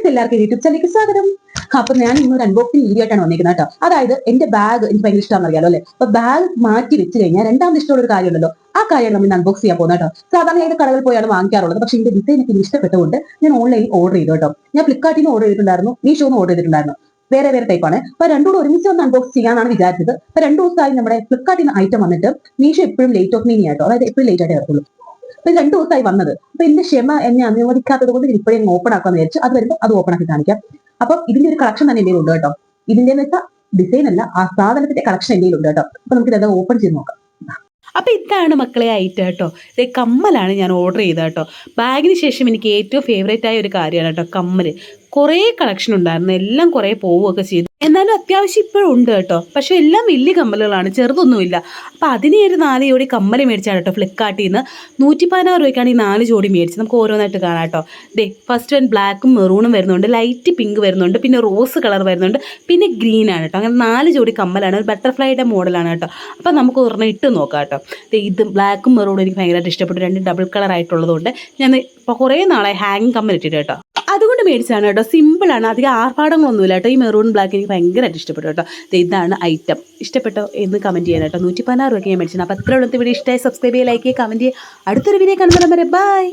Friends, എല്ലാവർക്കും YouTube ചാനലിലേക്ക് സ്വാഗതം. അപ്പൊ ഞാൻ ഇന്നൊരു അൺബോക്സിംഗ് വീഡിയോ ആയിട്ടാണ് വന്നിരിക്കുന്നത് കേട്ടോ. അതായത് എന്റെ ബാഗ് എനിക്ക് ഭയങ്കര ഇഷ്ടമാണെന്ന് അറിയാലോ അല്ലെ. അപ്പൊ ബാഗ് മാറ്റി വെച്ച് കഴിഞ്ഞാൽ രണ്ടാമത് ഇഷ്ടമുള്ള ഒരു കാര്യമുണ്ടല്ലോ, ആ കാര്യമാണ് നമ്മൾ അൺബോക്സ് ചെയ്യാൻ പോകുന്നത് കേട്ടോ. സാധാരണ ഏത് കടകളിൽ പോയാണ് വാങ്ങിക്കാറുള്ളത്, പക്ഷേ ഇതിന്റെ ഡിസൈൻ എനിക്ക് ഇഷ്ടപ്പെട്ടുകൊണ്ട് ഞാൻ ഓൺലൈനിൽ ഓർഡർ ചെയ്തു കേട്ടോ. ഞാൻ ഫ്ലിപ്കാർട്ടിൽ നിന്ന് ഓർഡർ ചെയ്തിട്ടുണ്ടായിരുന്നു, മീഷോന്ന് ഓർഡർ ചെയ്തിട്ടുണ്ടായിരുന്നു. വേറെ വേറെ ടൈപ്പാണ്. അപ്പൊ രണ്ടുകൂടെ ഒരുമിച്ച് ഒന്ന് അൺബോക്സ് ചെയ്യാനാണ് വിചാരിച്ചത്. അപ്പൊ 2 ദിവസമായി നമ്മുടെ ഫ്ലിപ്കാർട്ടിൽ നിന്ന് ഐറ്റം വന്നിട്ട്. മീഷോ എപ്പോഴും ലേറ്റ് ഓഫ് മീനി ആയിട്ടോ, അതായത് എപ്പോഴും ലേറ്റ് ആയിട്ടേ വരത്തുള്ളൂ. അപ്പൊ 2 ദിവസമായി വന്നത്. അപ്പൊ എന്റെ ക്ഷമ എന്നെ അനുവദിക്കാത്തത് കൊണ്ട് ഇപ്പോഴും ഓപ്പൺ ആക്കാന്ന് വിചാരിച്ചു. അത് വരുമ്പോൾ അത് ഓപ്പൺ ആക്കി കാണിക്കാം. അപ്പൊ ഇതിന്റെ ഒരു കളക്ഷൻ തന്നെ എന്റെ ഉണ്ട് കേട്ടോ. ഇതിന്റെ വെച്ചാൽ ഡിസൈൻ അല്ല, ആ സാധനത്തിന്റെ കളക്ഷൻ എന്റെ ഉണ്ട് കേട്ടോ. അപ്പൊ നമുക്ക് ഇത് ഓപ്പൺ ചെയ്ത് നോക്കാം. അപ്പോൾ ഇതാണ് മക്കളെ ഐറ്റം കേട്ടോ. ഇത് കമ്മലാണ് ഞാൻ ഓർഡർ ചെയ്തത് കേട്ടോ. ബാഗിന് ശേഷം എനിക്ക് ഏറ്റവും ഫേവറേറ്റ് ആയ ഒരു കാര്യമാണ് കേട്ടോ കമ്മൽ. കുറേ കളക്ഷൻ ഉണ്ടായിരുന്നു, എല്ലാം കുറേ പോവുകയൊക്കെ ചെയ്തു. എന്നാലും അത്യാവശ്യം ഇപ്പോഴും ഉണ്ട് കേട്ടോ. പക്ഷേ എല്ലാം വലിയ കമ്മലുകളാണ്, ചെറുതൊന്നുമില്ല. അപ്പോൾ അതിന് ഒരു 4 ജോഡി കമ്മൽ മേടിച്ചാണ് കേട്ടോ ഫ്ലിപ്കാർട്ടിൽ നിന്ന്. 116 രൂപയ്ക്കാണ് ഈ 4 ജോഡി മേടിച്ചത്. നമുക്ക് ഓരോന്നായിട്ട് കാണാം കേട്ടോ. ദേ ഫസ്റ്റ് വൺ ബ്ലാക്കും മെറൂണും വരുന്നുണ്ട്, ലൈറ്റ് പിങ്ക് വരുന്നുണ്ട്, പിന്നെ റോസ് കളർ വരുന്നുണ്ട്, പിന്നെ ഗ്രീൻ ആണ് കേട്ടോ. അങ്ങനെ 4 ജോഡി കമ്മലാണ്. ഒരു ബട്ടർഫ്ലൈയുടെ മോഡലാണ് കേട്ടോ. അപ്പോൾ നമുക്ക് ഒരെണ്ണം ഇട്ട് നോക്കാം കേട്ടോ. ഇത് ബ്ലാക്കും മെറൂണും എനിക്ക് ഭയങ്കരമായിട്ട് ഇഷ്ടപ്പെട്ടു. 2 ഡബിൾ കളർ ആയിട്ടുള്ളതുകൊണ്ട് ഞാൻ ഇപ്പോൾ കുറേ നാളായി ഹാങ്ങിങ് കമ്മൽ ഇട്ടിട്ട് കേട്ടോ. അതുകൊണ്ട് മേടിച്ചാണ് കേട്ടോ. സിമ്പിളാണ്, അധികം ആർഭാടങ്ങളൊന്നുമില്ല കേട്ടോ. ഈ മെറൂൺ ബ്ലാക്ക് എനിക്ക് ഭയങ്കരമായിട്ട് ഇഷ്ടപ്പെട്ടു കേട്ടോ. ഇതാണ് ഐറ്റം. ഇഷ്ടപ്പെട്ടോ എന്ന് കമൻറ്റ് ചെയ്യാൻ കേട്ടോ. 116 രൂപയ്ക്ക് ഞാൻ മേടിച്ചത്. അപ്പോൾ അത്ര ഉള്ളത്തെ വീഡിയോ ഇഷ്ടമായി സബ്സ്ക്രൈബ് ചെയ്യുക, ലൈക്ക് ചെയ്യുക, കമൻറ്റ് ചെയ്യുക. അടുത്തൊരു വീഡിയോ കാണുന്നവരെ ബൈ.